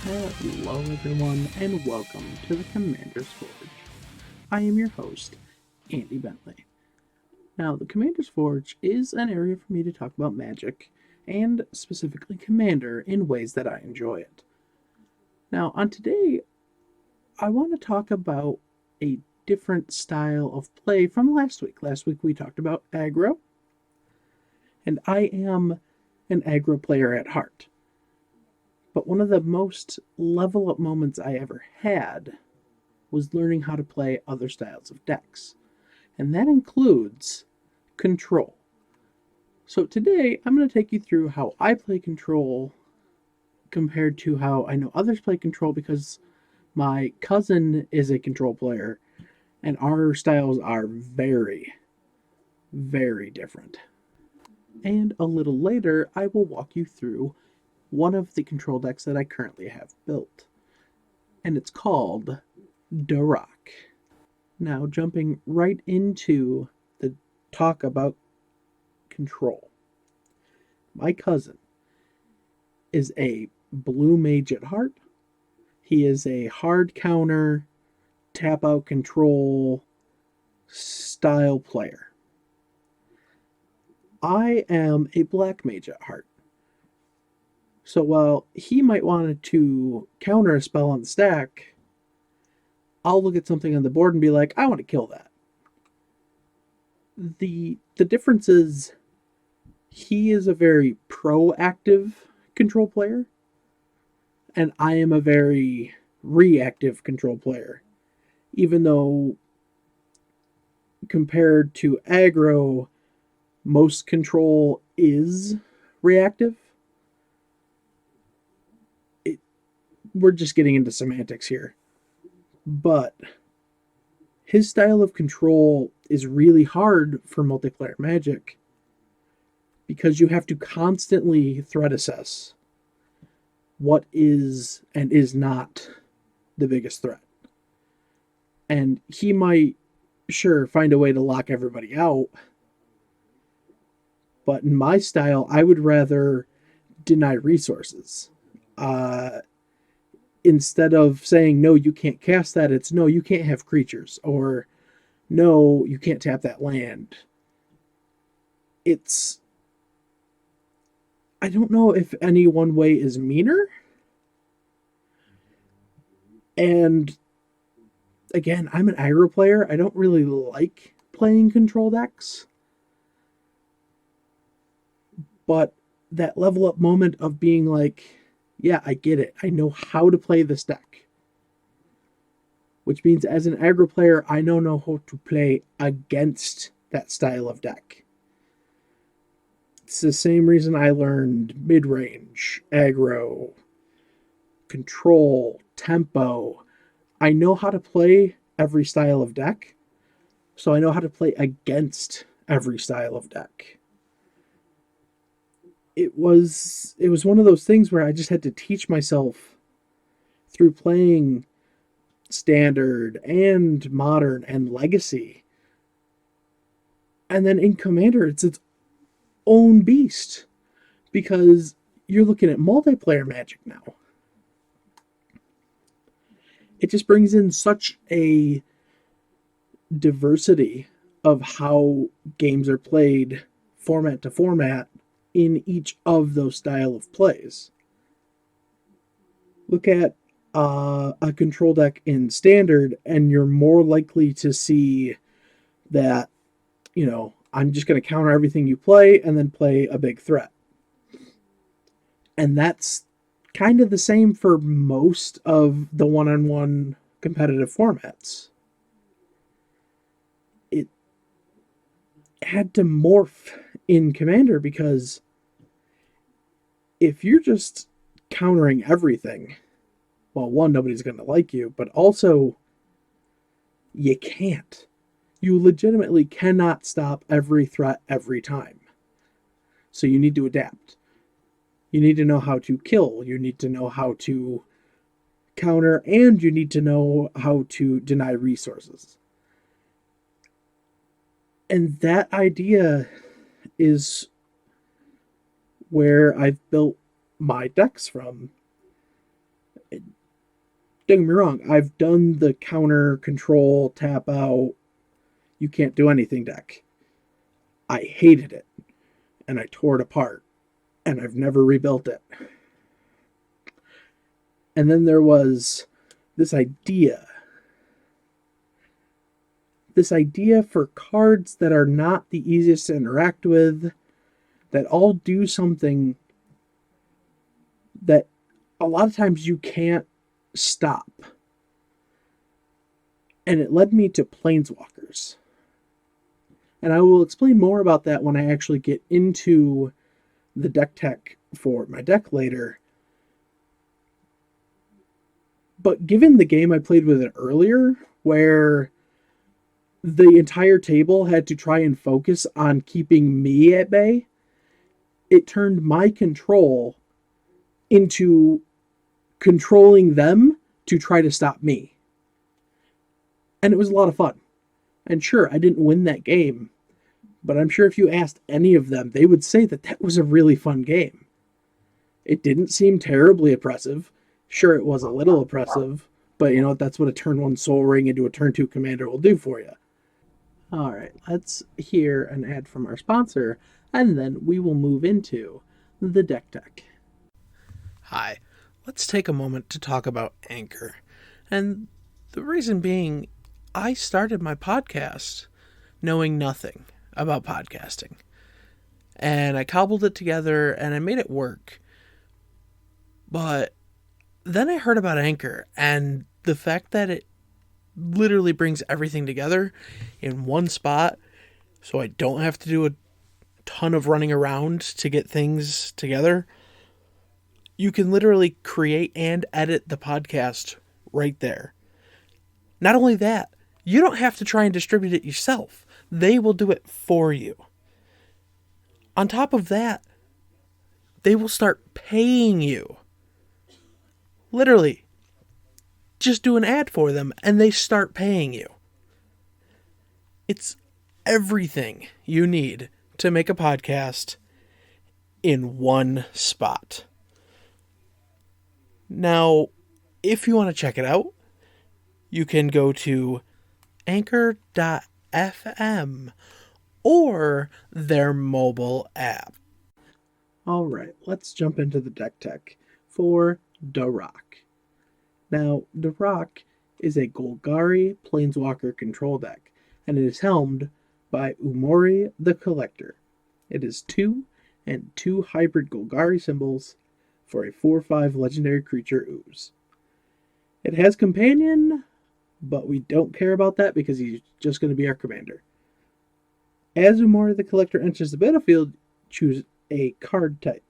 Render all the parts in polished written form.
Hello everyone, and welcome to the Commander's Forge. I am your host, Andy Bentley. Now, the Commander's Forge is an area for me to talk about Magic, and specifically Commander, in ways that I enjoy it. Now, on today, I want to talk about a different style of play from last week. Last week we talked about aggro, and I am an aggro player at heart. But one of the most level up moments I ever had was learning how to play other styles of decks. And that includes control. So today I'm going to take you through how I play control compared to how I know others play control, because my cousin is a control player and our styles are very, very different. And a little later I will walk you through one of the control decks that I currently have built, and it's called Darok. Now, jumping right into the talk about control. My cousin is a blue mage at heart. He is a hard counter, tap out control style player. I am a black mage at heart. So while he might want to counter a spell on the stack, I'll look at something on the board and be like, I want to kill that. The difference is he is a very proactive control player, and I am a very reactive control player. Even though compared to aggro, most control is reactive. We're just getting into semantics here. But his style of control is really hard for multiplayer Magic because you have to constantly threat assess what is and is not the biggest threat. And he might, sure, find a way to lock everybody out, but in my style, I would rather deny resources. Instead of saying, no, you can't cast that, it's, no, you can't have creatures, or no, you can't tap that land. It's, I don't know if any one way is meaner. And again, I'm an aggro player. I don't really like playing control decks. But that level up moment of being like, yeah, I get it. I know how to play this deck. Which means as an aggro player, I know how to play against that style of deck. It's the same reason I learned mid-range, aggro, control, tempo. I know how to play every style of deck, so I know how to play against every style of deck. It was one of those things where I just had to teach myself through playing standard and modern and legacy. And then in Commander, it's its own beast, because you're looking at multiplayer Magic now. It just brings in such a diversity of how games are played format to format in each of those style of plays. Look at a control deck in standard, and you're more likely to see that, I'm just going to counter everything you play and then play a big threat. And that's kind of the same for most of the one-on-one competitive formats. It had to morph in Commander, because if you're just countering everything, well, one, nobody's going to like you, but also you can't. You legitimately cannot stop every threat every time. So you need to adapt. You need to know how to kill. You need to know how to counter, and you need to know how to deny resources. And that idea is where I've built my decks from. Don't get me wrong, I've done the counter control tap out, you can't do anything deck. I hated it, and I tore it apart, and I've never rebuilt it. And then there was this idea. This idea for cards that are not the easiest to interact with, that all do something that a lot of times you can't stop. And it led me to Planeswalkers. And I will explain more about that when I actually get into the deck tech for my deck later. But given the game I played with it earlier, where the entire table had to try and focus on keeping me at bay, it turned my control into controlling them to try to stop me. And it was a lot of fun. And sure, I didn't win that game, but I'm sure if you asked any of them, they would say that that was a really fun game. It didn't seem terribly oppressive. Sure, it was a little oppressive, but you know, that's what a turn 1 Soul Ring into a turn 2 commander will do for you. Alright, let's hear an ad from our sponsor, and then we will move into the deck tech. Hi, let's take a moment to talk about Anchor. And the reason being, I started my podcast knowing nothing about podcasting. And I cobbled it together and I made it work. But then I heard about Anchor and the fact that it literally brings everything together in one spot, so I don't have to do a ton of running around to get things together. You can literally create and edit the podcast right there. Not only that, you don't have to try and distribute it yourself. They will do it for you. On top of that, they will start paying you. Literally, just do an ad for them and they start paying you. It's everything you need to make a podcast in one spot. Now, if you want to check it out, you can go to anchor.fm or their mobile app. Alright, let's jump into the deck tech for Darok. Now, Darok is a Golgari Planeswalker control deck, and it is helmed by Umori the Collector. It is 2 and 2 hybrid Golgari symbols for a 4/5 legendary creature ooze. It has companion, but we don't care about that because he's just going to be our commander. As Umori the Collector enters the battlefield, choose a card type.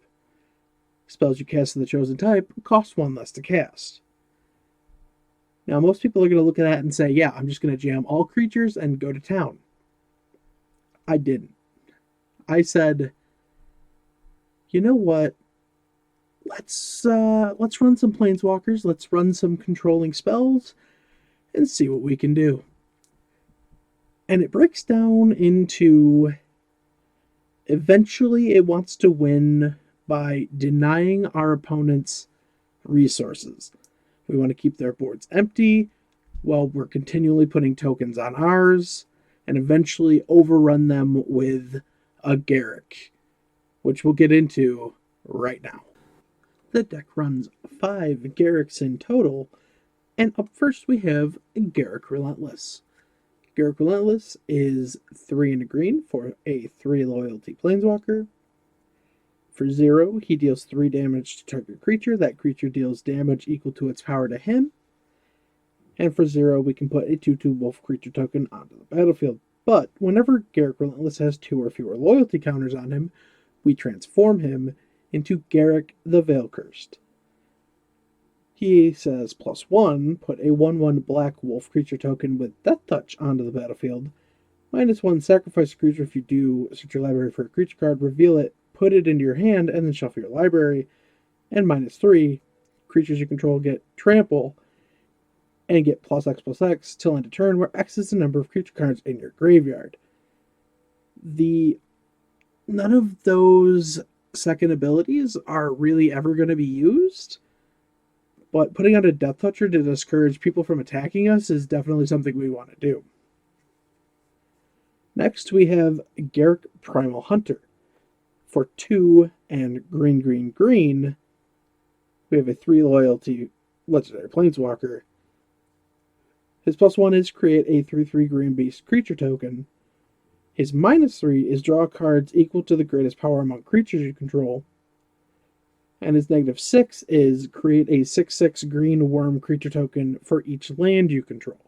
Spells you cast of the chosen type cost 1 less to cast. Now, most people are going to look at that and say, yeah, I'm just going to jam all creatures and go to town. I didn't. I said, you know what? Let's run some Planeswalkers, let's run some controlling spells, and see what we can do. And it breaks down into, eventually it wants to win by denying our opponents resources. We want to keep their boards empty while we're continually putting tokens on ours, and eventually overrun them with a Garruk, which we'll get into right now. The deck runs 5 Garruks in total, and up first we have Garruk Relentless. Garruk Relentless is 3 and a green for a 3 loyalty planeswalker. For 0, he deals 3 damage to target creature. That creature deals damage equal to its power to him. And for 0, we can put a 2/2 wolf creature token onto the battlefield. But whenever Garruk Relentless has 2 or fewer loyalty counters on him, we transform him into Garruk the Veil Cursed. He says +1, put a 1/1 black wolf creature token with Death Touch onto the battlefield. -1, sacrifice a creature. If you do, search your library for a creature card, reveal it, put it into your hand, and then shuffle your library. And -3, creatures you control get trample and get +X/+X till end of turn, where X is the number of creature cards in your graveyard. None of those second abilities are really ever going to be used, But putting out a Death Toucher to discourage people from attacking us is definitely something we want to do. Next, we have Garruk Primal Hunter. For 2 and green, green, green, we have a 3 loyalty legendary planeswalker. His +1 is create a 3/3 green beast creature token. His -3 is draw cards equal to the greatest power among creatures you control. And his -6 is create a 6/6 green worm creature token for each land you control.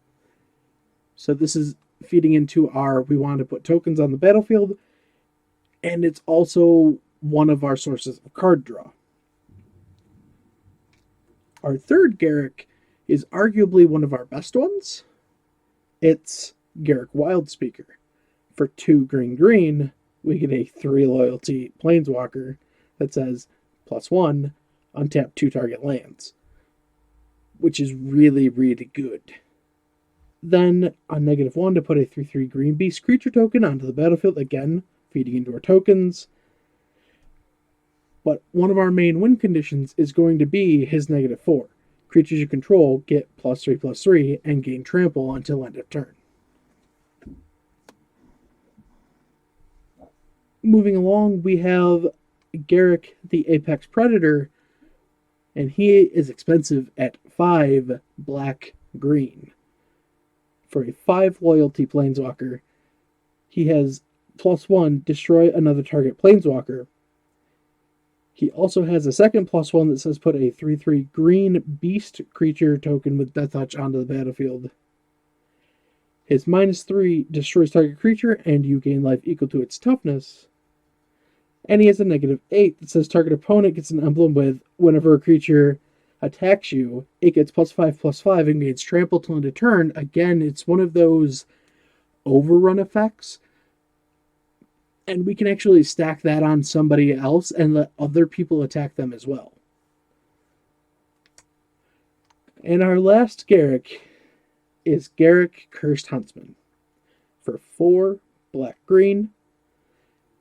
So this is feeding into our we want to put tokens on the battlefield, and it's also one of our sources of card draw. Our third Garruk is arguably one of our best ones. It's Garruk Wildspeaker. For 2 green, green, we get a 3 loyalty planeswalker that says +1, untap 2 target lands, which is really, really good. Then on -1 to put a 3/3 green beast creature token onto the battlefield, again, feeding into our tokens. But one of our main win conditions is going to be his -4. Creatures you control get +3/+3 and gain trample until end of turn. Moving along, we have Garruk the Apex Predator, and he is expensive at 5 black green. For a 5 loyalty planeswalker, he has +1, destroy another target planeswalker. He also has a second +1 that says put a 3/3 green beast creature token with Death Touch onto the battlefield. His -3 destroys target creature and you gain life equal to its toughness. And he has a -8 that says target opponent gets an emblem with whenever a creature attacks you, it gets +5/+5 and gains trample till end of turn. Again, it's one of those overrun effects. And we can actually stack that on somebody else and let other people attack them as well. And our last Garruk is Garruk Cursed Huntsman. For 4 black green,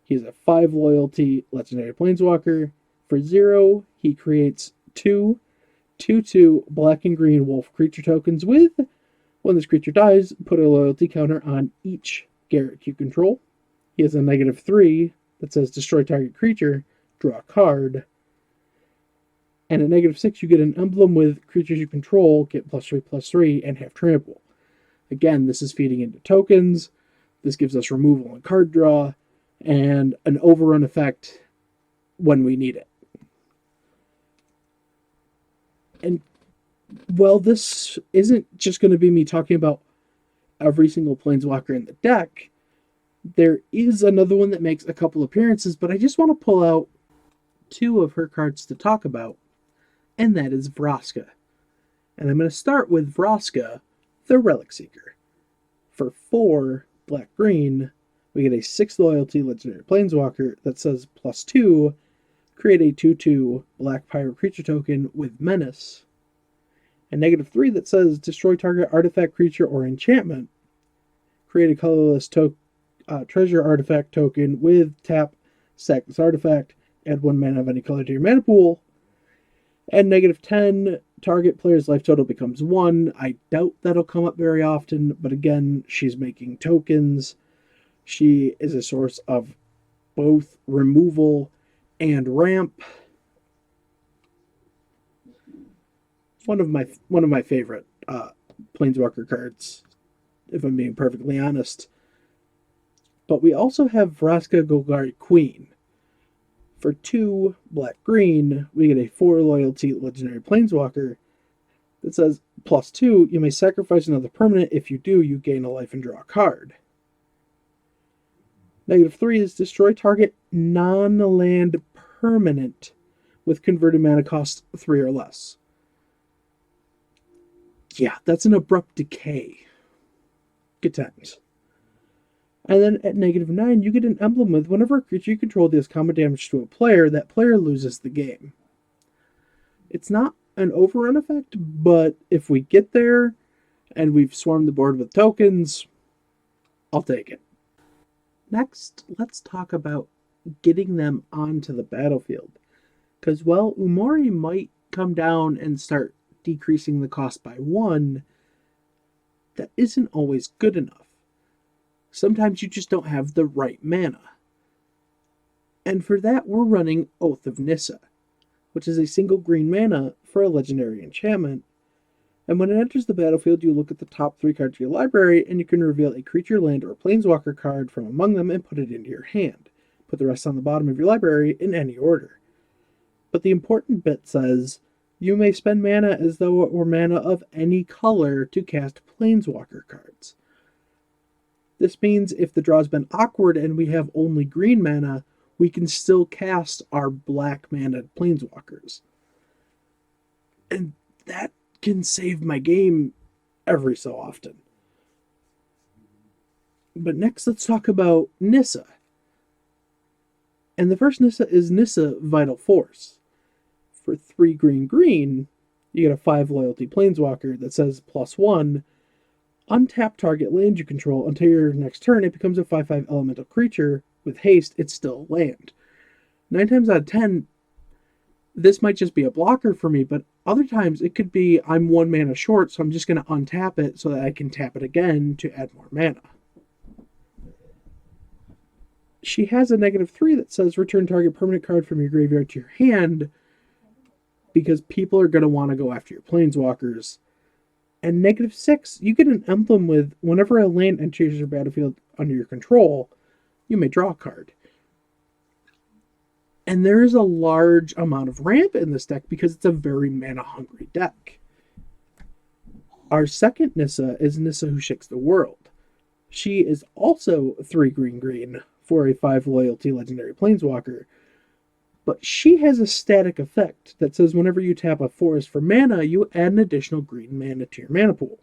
he's a 5 loyalty legendary planeswalker. For 0, he creates 2 2/2 black and green wolf creature tokens with, when this creature dies, put a loyalty counter on each Garruk you control. He has a -3 that says destroy target creature, draw a card. And at -6, you get an emblem with creatures you control, get +3/+3, and have trample. Again, this is feeding into tokens. This gives us removal and card draw, and an overrun effect when we need it. And, well, this isn't just going to be me talking about every single planeswalker in the deck. There is another one that makes a couple appearances, but I just want to pull out 2 of her cards to talk about, and that is Vraska. And I'm going to start with Vraska, the Relic Seeker. For 4 black-green, we get a 6 loyalty legendary planeswalker that says +2, create a 2/2 black pirate creature token with Menace. And -3 that says destroy target artifact, creature, or enchantment. Create a colorless treasure artifact token with tap, sack this artifact, add 1 mana of any color to your mana pool. And -10, target player's life total becomes 1. I doubt that'll come up very often, but again, she's making tokens. She is a source of both removal and ramp. One of my favorite Planeswalker cards, if I'm being perfectly honest. But we also have Vraska Golgari Queen. For 2 black-green, we get a 4 loyalty legendary planeswalker that says +2, you may sacrifice another permanent. If you do, you gain a life and draw a card. -3 is destroy target non-land permanent with converted mana cost 3 or less. Yeah, that's an abrupt decay. Good times. And then at -9, you get an emblem with whenever a creature you control deals combat damage to a player, that player loses the game. It's not an overrun effect, but if we get there and we've swarmed the board with tokens, I'll take it. Next, let's talk about getting them onto the battlefield. Because, well, Umori might come down and start decreasing the cost by 1, that isn't always good enough. Sometimes you just don't have the right mana. And for that, we're running Oath of Nissa, which is a single green mana for a legendary enchantment. And when it enters the battlefield, you look at the top 3 cards of your library, and you can reveal a creature, land, or planeswalker card from among them and put it into your hand. Put the rest on the bottom of your library in any order. But the important bit says, you may spend mana as though it were mana of any color to cast planeswalker cards. This means if the draw's been awkward and we have only green mana, we can still cast our black mana planeswalkers. And that can save my game every so often. But next, let's talk about Nissa. And the first Nissa is Nissa Vital Force. For 3 green, you get a 5 loyalty planeswalker that says +1. Untap target land you control until your next turn. It becomes a 5/5 elemental creature. With haste, it's still land. 9 times out of 10, this might just be a blocker for me, but other times it could be I'm 1 mana short, so I'm just going to untap it so that I can tap it again to add more mana. She has a -3 that says return target permanent card from your graveyard to your hand, because people are going to want to go after your planeswalkers. And -6, you get an emblem with whenever a land enters your battlefield under your control, you may draw a card. And there is a large amount of ramp in this deck because it's a very mana-hungry deck. Our second Nissa is Nissa Who Shakes the World. She is also 3 green for a 5 loyalty legendary planeswalker, but she has a static effect that says whenever you tap a forest for mana, you add an additional green mana to your mana pool.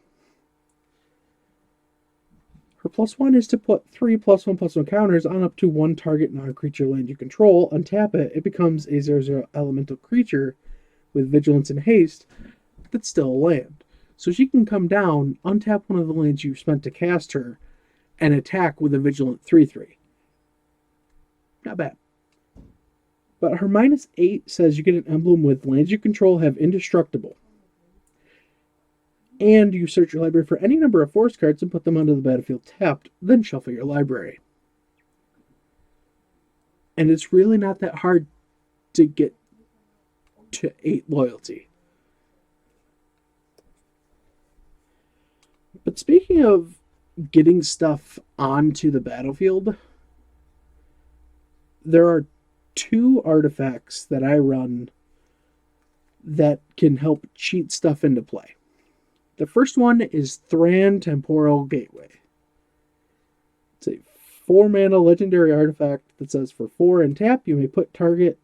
Her +1 is to put 3 +1/+1 counters on up to 1 target non-creature land you control. Untap it, it becomes a 0/0 elemental creature with vigilance and haste that's still a land. So she can come down, untap one of the lands you spent to cast her, and attack with a vigilant 3/3. Not bad. But her -8 says you get an emblem with lands you control have indestructible. And you search your library for any number of forest cards and put them onto the battlefield tapped, then shuffle your library. And it's really not that hard to get to 8 loyalty. But speaking of getting stuff onto the battlefield, there are 2 artifacts that I run that can help cheat stuff into play. The first one is Thran Temporal Gateway. It's a 4 mana legendary artifact that says for 4 and tap, you may put target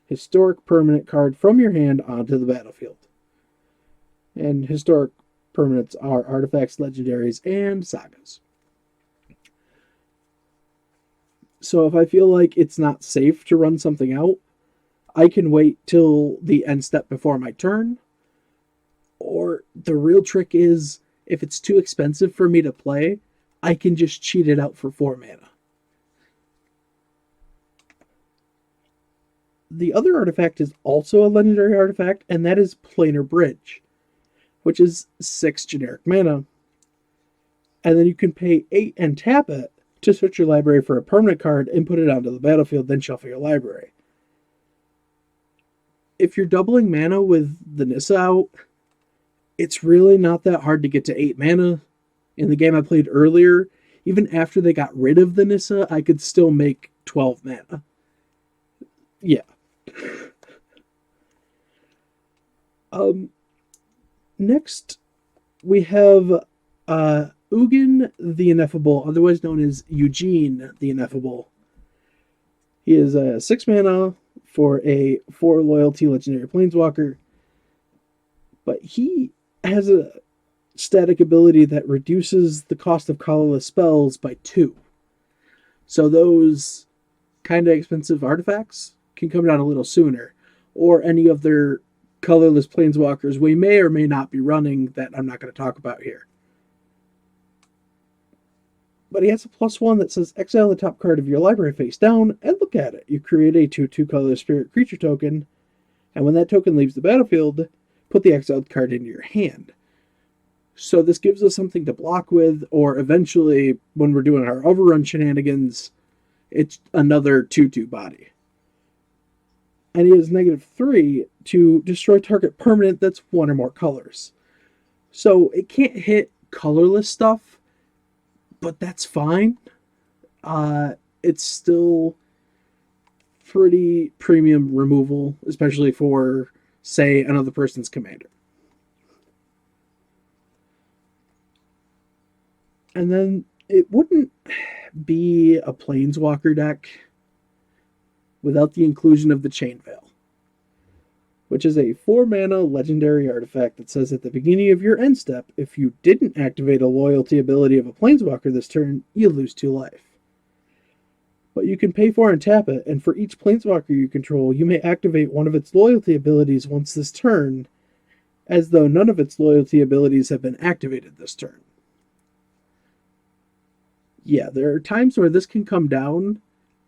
historic permanent card from your hand onto the battlefield. And historic permanents are artifacts, legendaries, and sagas. So if I feel like it's not safe to run something out, I can wait till the end step before my turn. Or the real trick is, if it's too expensive for me to play, I can just cheat it out for 4 mana. The other artifact is also a legendary artifact, and that is Planar Bridge, which is 6 generic mana. And then you can pay 8 and tap it to search your library for a permanent card and put it onto the battlefield, then shuffle your library. If you're doubling mana with the Nissa out, it's really not that hard to get to 8 mana. In the game I played earlier, even after they got rid of the Nissa, I could still make 12 mana. Yeah. Next, we have Ugin the Ineffable, otherwise known as Eugene the Ineffable. He is a 6 mana for a 4 loyalty legendary planeswalker, but he has a static ability that reduces the cost of colorless spells by 2. So those kind of expensive artifacts can come down a little sooner, or any of their colorless planeswalkers we may or may not be running that I'm not going to talk about here. But he has a +1 that says exile the top card of your library face down and look at it. You create a 2/2 colorless spirit creature token, and when that token leaves the battlefield, put the exiled card into your hand. So this gives us something to block with, or eventually, when we're doing our overrun shenanigans, it's another 2/2 body. And he has -3 to destroy target permanent that's one or more colors. So it can't hit colorless stuff, but that's fine. It's still pretty premium removal, especially for, say, another person's commander. And then it wouldn't be a Planeswalker deck without the inclusion of the Chain Veil, which is a 4-mana legendary artifact that says at the beginning of your end step, if you didn't activate a loyalty ability of a Planeswalker this turn, you lose 2 life. But you can pay for and tap it, and for each Planeswalker you control, you may activate one of its loyalty abilities once this turn, as though none of its loyalty abilities have been activated this turn. Yeah, there are times where this can come down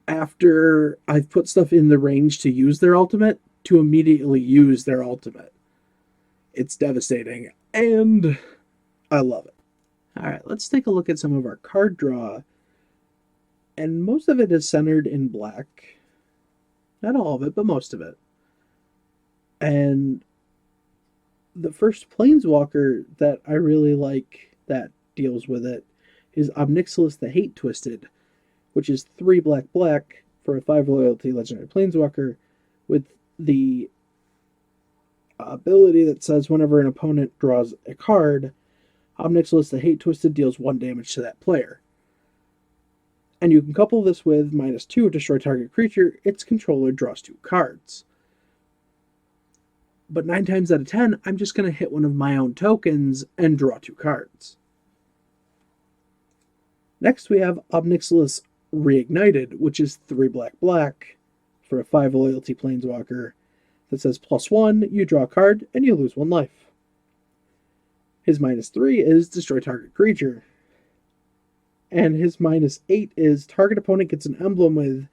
after I've put stuff in the range to use their ultimate, to immediately use their ultimate. It's devastating, and I love it. Alright, let's take a look at some of our card draw, and most of it is centered in black. Not all of it, but most of it. And the first Planeswalker that I really like that deals with it is Obnixilis the Hate Twisted, which is 3 black for a 5 loyalty legendary Planeswalker with the ability that says whenever an opponent draws a card, Obnixilis the Hate Twisted deals 1 damage to that player. And you can couple this with -2, destroy target creature, its controller draws 2 cards. But 9 times out of 10, I'm just going to hit one of my own tokens and draw 2 cards. Next we have Obnixilis Reignited, which is 3 black for a 5 loyalty Planeswalker that says +1, you draw a card, and you lose 1 life. His -3 is destroy target creature. And his -8 is target opponent gets an emblem with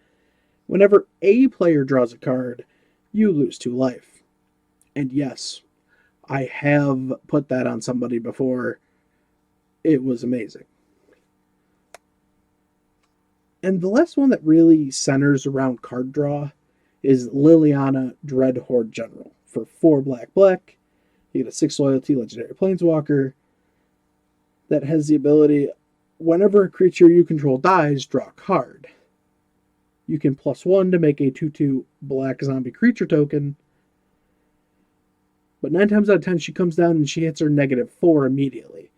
whenever a player draws a card, you lose 2 life. And yes, I have put that on somebody before. It was amazing. And the last one that really centers around card draw is Liliana Dreadhorde General for 4 black. You get a 6 loyalty legendary Planeswalker that has the ability, whenever a creature you control dies, draw a card. You can +1 to make a 2/2 black zombie creature token. But 9 times out of 10, she comes down and she hits her -4 immediately.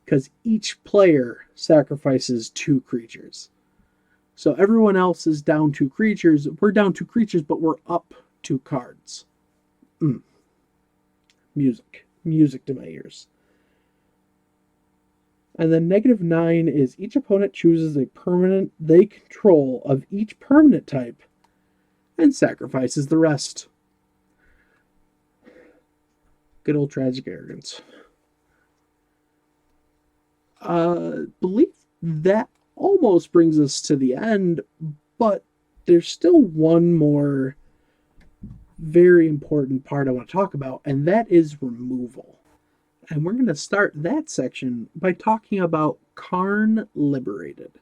Because each player sacrifices 2 creatures. So everyone else is down 2 creatures. We're down 2 creatures, but we're up 2 cards. Music. Music to my ears. And then -9 is each opponent chooses a permanent they control of each permanent type and sacrifices the rest. Good old tragic arrogance. Believe that almost brings us to the end, but there's still one more very important part I want to talk about, and that is removal. And we're going to start that section by talking about Karn Liberated.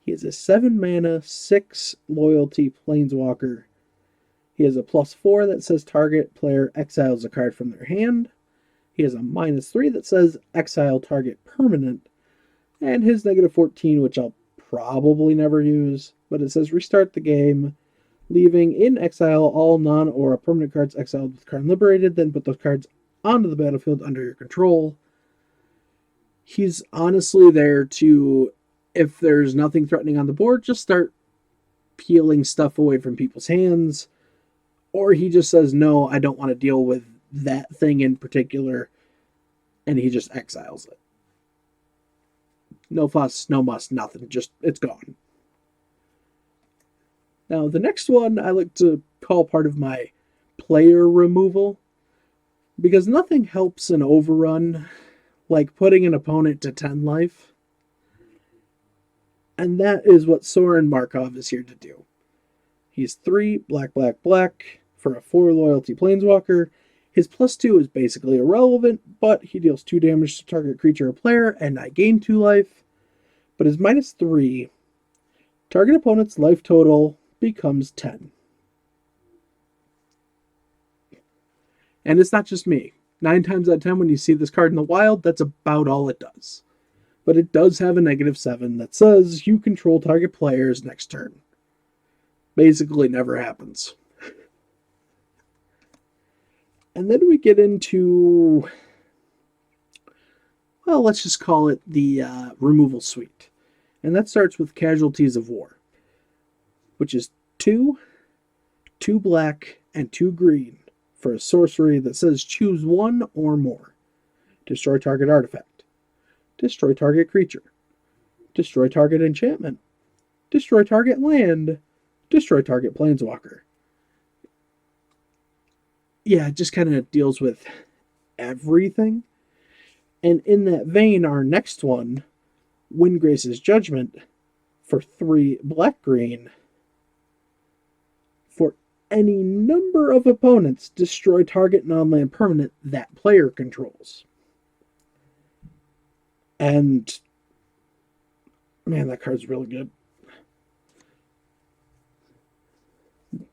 He is a 7-mana, 6 loyalty Planeswalker. He has a +4 that says target player exiles a card from their hand. He has a -3 that says exile target permanent. And his -14, which I'll probably never use, but it says restart the game, leaving in exile all non-aura permanent cards exiled with Karn Liberated, then put those cards onto the battlefield under your control. He's honestly there to, if there's nothing threatening on the board, just start peeling stuff away from people's hands. Or he just says, no, I don't want to deal with that thing in particular, and he just exiles it. No fuss, no muss, nothing. Just, it's gone. Now, the next one I like to call part of my player removal, because nothing helps an overrun like putting an opponent to 10 life. And that is what Sorin Markov is here to do. He's 3 black for a 4 loyalty Planeswalker, His +2 is basically irrelevant, but he deals 2 damage to target creature or player, and I gain 2 life. But his -3, target opponent's life total becomes 10. And it's not just me. 9 times out of 10 when you see this card in the wild, that's about all it does. But it does have a -7 that says you control target players next turn. Basically never happens. And then we get into, well, let's just call it the removal suite. And that starts with Casualties of War, which is 2 black, and 2 green for a sorcery that says choose 1 or more. Destroy target artifact. Destroy target creature. Destroy target enchantment. Destroy target land. Destroy target planeswalker. Yeah, it just kind of deals with everything. And in that vein, our next one, Windgrace's Judgment, for 3 black-green. For any number of opponents, destroy target non-land permanent that player controls. And, man, that card's really good.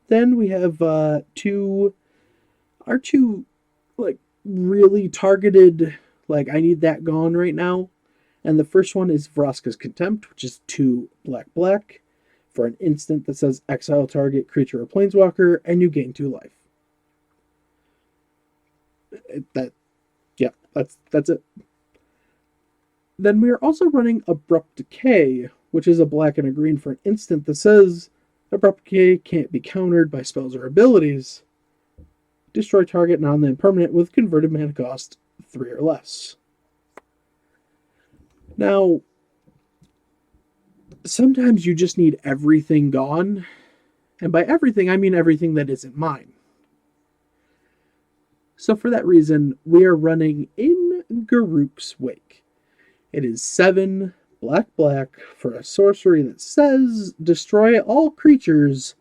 Then we have our two like really targeted, like I need that gone right now. And the first one is Vraska's Contempt, which is 2 black for an instant that says exile target creature or planeswalker, and you gain 2 life. That's it. Then we are also running Abrupt Decay, which is a black and a green for an instant that says Abrupt Decay can't be countered by spells or abilities. Destroy target non-land permanent with converted mana cost 3 or less. Now, sometimes you just need everything gone. And by everything, I mean everything that isn't mine. So for that reason, we are running in Garruk's Wake. It is 7 black for a sorcery that says destroy all creatures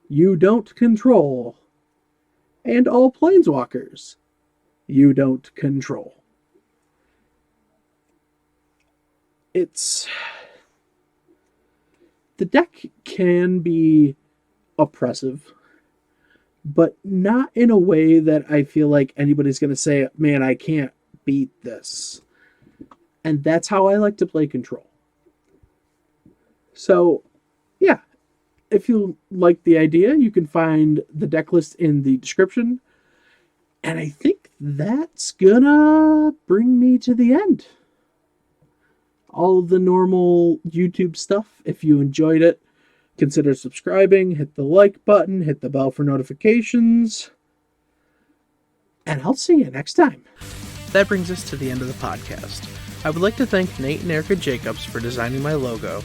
you don't control and all planeswalkers you don't control. The deck can be oppressive, but not in a way that I feel like anybody's going to say, man, I can't beat this. And that's how I like to play Control. So, yeah, if you like the idea, you can find the deck list in the description. And I think that's gonna bring me to the end. All the normal YouTube stuff. If you enjoyed it, consider subscribing, hit the like button, hit the bell for notifications. And I'll see you next time. That brings us to the end of the podcast. I would like to thank Nate and Erica Jacobs for designing my logo,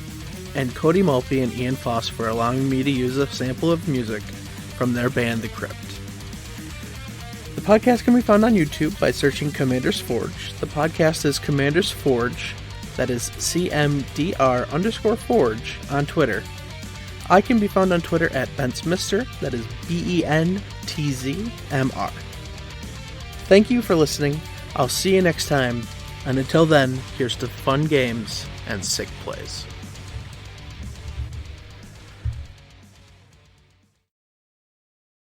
and Cody Mulpey and Ian Foss for allowing me to use a sample of music from their band The Crypt. The podcast can be found on YouTube by searching Commander's Forge. The podcast is Commander's Forge, that is CMDR_Forge on Twitter. I can be found on Twitter at BentzMr, that is BENTZMR. Thank you for listening. I'll see you next time. And until then, here's to fun games and sick plays.